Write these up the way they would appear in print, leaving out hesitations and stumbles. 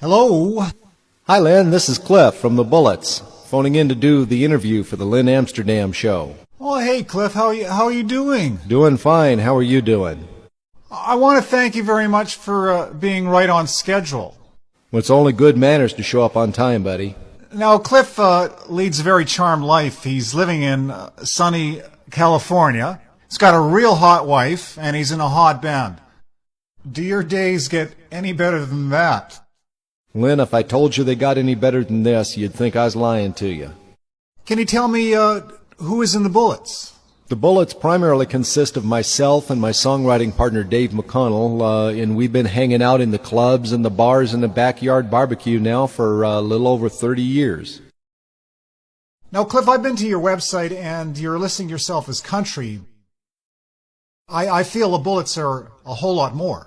Hello. Hi, Len. This is Cliff from the Bullets, phoning in to do the interview for the Len Amsterdam show. Oh, hey, Cliff. How are you doing? Doing fine. How are you doing? I want to thank you very much for being right on schedule. Well, it's only good manners to show up on time, buddy. Now, Cliff leads a very charmed life. He's living in sunny California. He's got a real hot wife, and he's in a hot band. Do your days get any better than that? Len, if I told you they got any better than this, you'd think I was lying to you. Can you tell me who is in the Bullets? The Bullets primarily consist of myself and my songwriting partner Dave McConnell, and we've been hanging out in the clubs and the bars and the backyard barbecue now for a little over 30 years. Now, Cliff, I've been to your website, and you're listing yourself as country. I feel the Bullets are a whole lot more.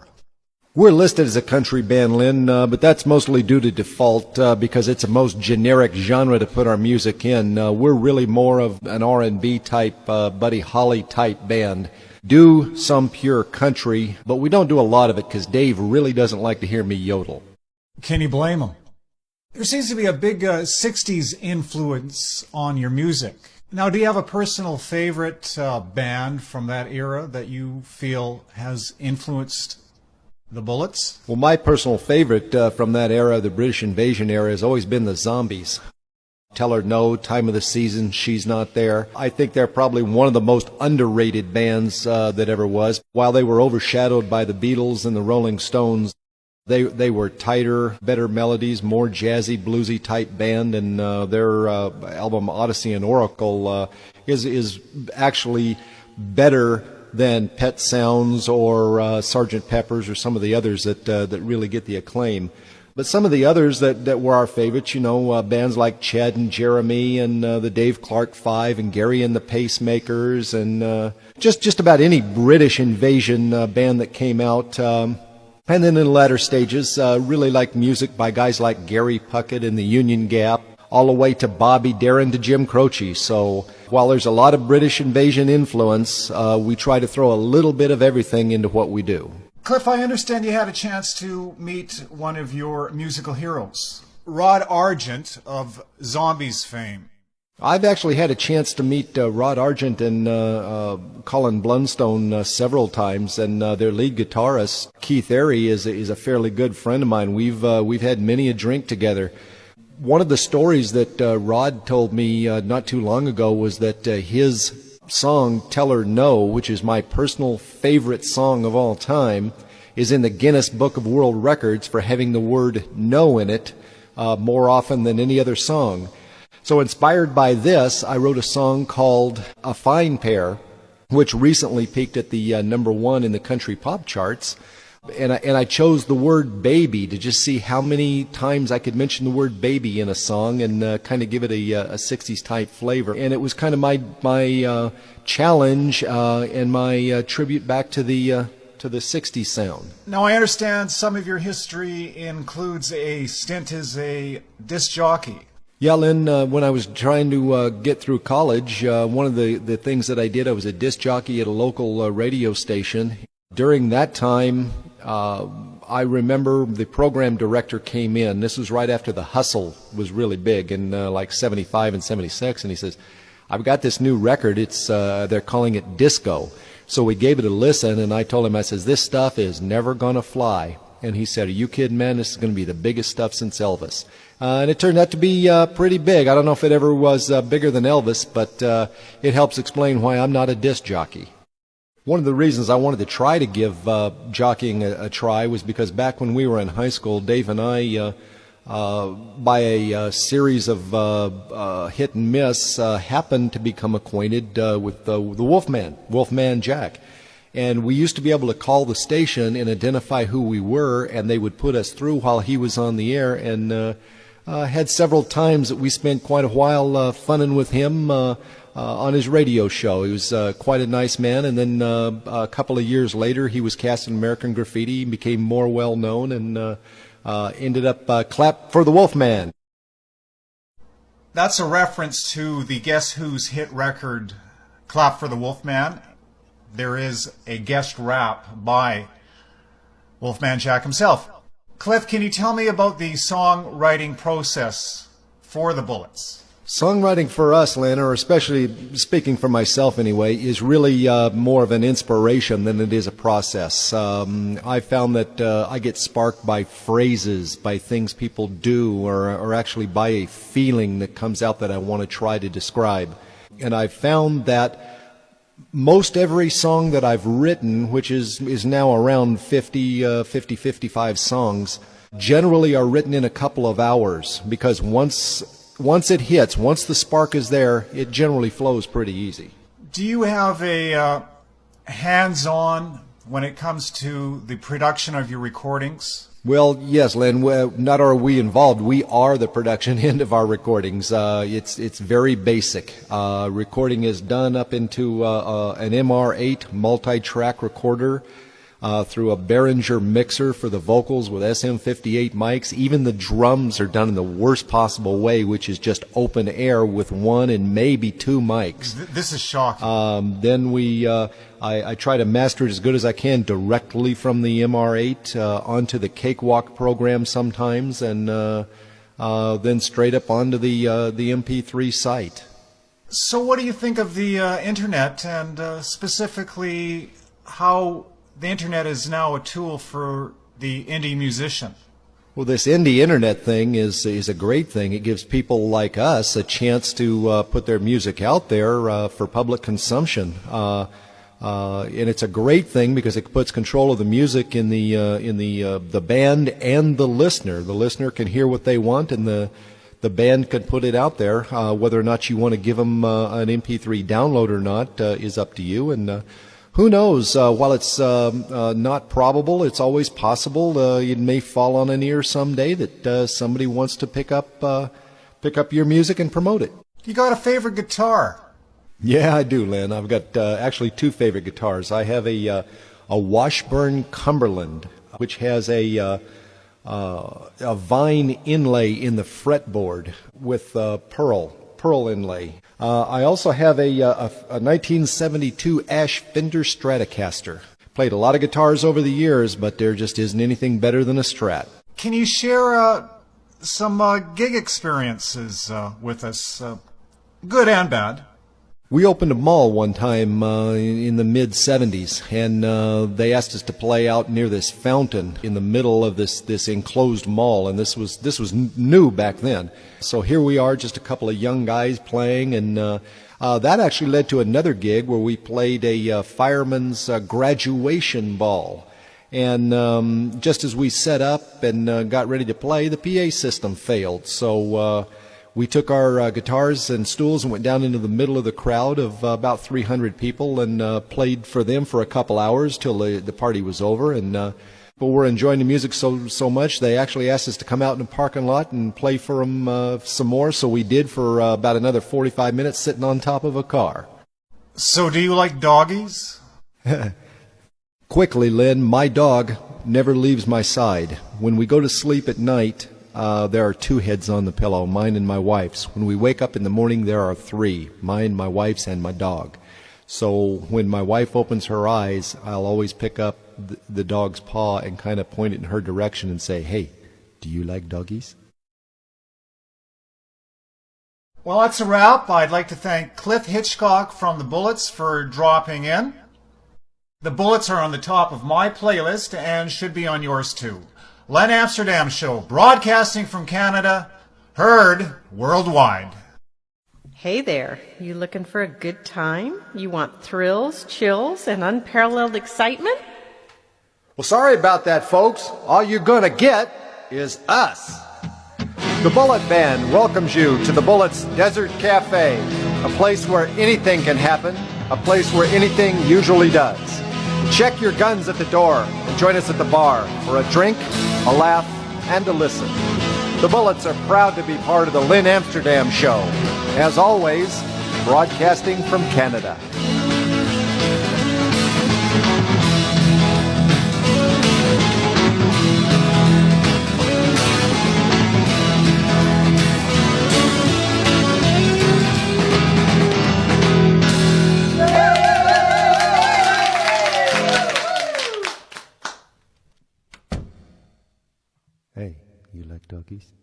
We're listed as a country band, Lynn, but that's mostly due to default because it's the most generic genre to put our music in. We're really more of an R&B type, Buddy Holly type band. Do some pure country, but we don't do a lot of it because Dave really doesn't like to hear me yodel. Can you blame him? There seems to be a big 60s influence on your music. Now, do you have a personal favorite band from that era that you feel has influenced the Bullets? Well, my personal favorite from that era, the British invasion era, has always been the Zombies. Tell Her No, Time of the Season, She's Not There. I think they're probably one of the most underrated bands that ever was. While they were overshadowed by the Beatles and the Rolling Stones, they were tighter, better melodies, more jazzy, bluesy type band, and their album Odyssey and Oracle is actually better than Pet Sounds or Sgt. Pepper's or some of the others that really get the acclaim. But some of the others that were our favorites, bands like Ched and Jeremy and the Dave Clark Five and Gary and the Pacemakers and just about any British invasion band that came out. And then in the latter stages, really like music by guys like Gary Puckett and the Union Gap, all the way to Bobby Darin to Jim Croce. So while there's a lot of British invasion influence, we try to throw a little bit of everything into what we do. Cliff, I understand you had a chance to meet one of your musical heroes, Rod Argent of Zombies fame. I've actually had a chance to meet Rod Argent and Colin Blunstone several times, and their lead guitarist Keith Airy is a fairly good friend of mine. We've had many a drink together. One of the stories that Rod told me not too long ago was that his song Tell Her No, which is my personal favorite song of all time, is in the Guinness Book of World Records for having the word no in it more often than any other song. So inspired by this, I wrote a song called A Fine Pair, which recently peaked at the #1 in the country pop charts. And I chose the word baby to just see how many times I could mention the word baby in a song and kind of give it a 60s type flavor. And it was kind of my challenge and my tribute back to the 60s sound. Now, I understand some of your history includes a stint as a disc jockey. Yeah, Len, when I was trying to get through college, one of the things that I did, I was a disc jockey at a local radio station. During that time, I remember the program director came in. This was right after The Hustle was really big in like 75 and 76, and he says, I've got this new record. It's they're calling it disco. So we gave it a listen, and I told him, I says, this stuff is never going to fly. And he said, are you kidding, man? This is going to be the biggest stuff since Elvis. And it turned out to be pretty big. I don't know if it ever was bigger than Elvis, but it helps explain why I'm not a disc jockey. One of the reasons I wanted to try to give jockeying a try was because back when we were in high school, Dave and I, by a series of hit and miss, happened to become acquainted with the Wolfman Jack. And we used to be able to call the station and identify who we were, and they would put us through while he was on the air. And had several times that we spent quite a while funning with him on his radio show. He was quite a nice man, and then a couple of years later he was cast in American Graffiti and became more well known and ended up Clap for the Wolfman. That's a reference to the Guess Who's hit record Clap for the Wolfman. There is a guest rap by Wolfman Jack himself. Cliff, can you tell me about the songwriting process for the Bullets? Songwriting for us, Len, or especially speaking for myself anyway, is really more of an inspiration than it is a process. I found that I get sparked by phrases, by things people do, or actually by a feeling that comes out that I want to try to describe. And I found that most every song that I've written, which is now around 55 songs, generally are written in a couple of hours, because once it hits, once the spark is there, it generally flows pretty easy. Do you have a hands-on when it comes to the production of your recordings? Well, yes, Len, not are we involved. We are the production end of our recordings. It's very basic. Recording is done up into an MR8 multi-track recorder, through a Behringer mixer for the vocals with SM58 mics. Even the drums are done in the worst possible way, which is just open air with one and maybe two mics. This is shocking. Then I try to master it as good as I can directly from the MR8 onto the Cakewalk program sometimes, and then straight up onto the MP3 site. So what do you think of the internet, and specifically how the internet is now a tool for the indie musician? Well, this indie internet thing is a great thing. It gives people like us a chance to put their music out there for public consumption, and it's a great thing because it puts control of the music in the band and the listener. The listener can hear what they want, and the band can put it out there. Whether or not you want to give them an MP3 download or not is up to you. And who knows? While it's not probable, it's always possible. It may fall on an ear someday that somebody wants to pick up your music and promote it. You got a favorite guitar? Yeah, I do, Len. I've got actually two favorite guitars. I have a Washburn Cumberland, which has a vine inlay in the fretboard with pearl inlay. I also have a 1972 Ash Fender Stratocaster. Played a lot of guitars over the years, but there just isn't anything better than a Strat. Can you share some gig experiences with us, good and bad? We opened a mall one time in the mid-'70s, and they asked us to play out near this fountain in the middle of this enclosed mall, and this was new back then. So here we are, just a couple of young guys playing, and that actually led to another gig where we played a fireman's graduation ball. And just as we set up and got ready to play, the PA system failed. So we took our guitars and stools and went down into the middle of the crowd of about 300 people and played for them for a couple hours till the party was over. And but we're enjoying the music so much, they actually asked us to come out in the parking lot and play for them some more. So we did for about another 45 minutes sitting on top of a car. So do you like doggies? Quickly, Len, my dog never leaves my side. When we go to sleep at night, there are two heads on the pillow, mine and my wife's. When we wake up in the morning, there are three, mine, my wife's, and my dog. So when my wife opens her eyes, I'll always pick up the dog's paw and kind of point it in her direction and say, "Hey, do you like doggies?" Well, that's a wrap. I'd like to thank Cliff Hitchcock from the Bullets for dropping in. The Bullets are on the top of my playlist and should be on yours too. Len Amsterdam Show, broadcasting from Canada, heard worldwide. Hey there, you looking for a good time? You want thrills, chills, and unparalleled excitement? Well, sorry about that, folks. All you're gonna get is us. The Bullet Band welcomes you to the Bullets Desert Cafe, a place where anything can happen, a place where anything usually does. Check your guns at the door and join us at the bar for a drink, a laugh, and a listen. The Bullets are proud to be part of the Len Amsterdam Show. As always, broadcasting from Canada. Hey, you like doggies?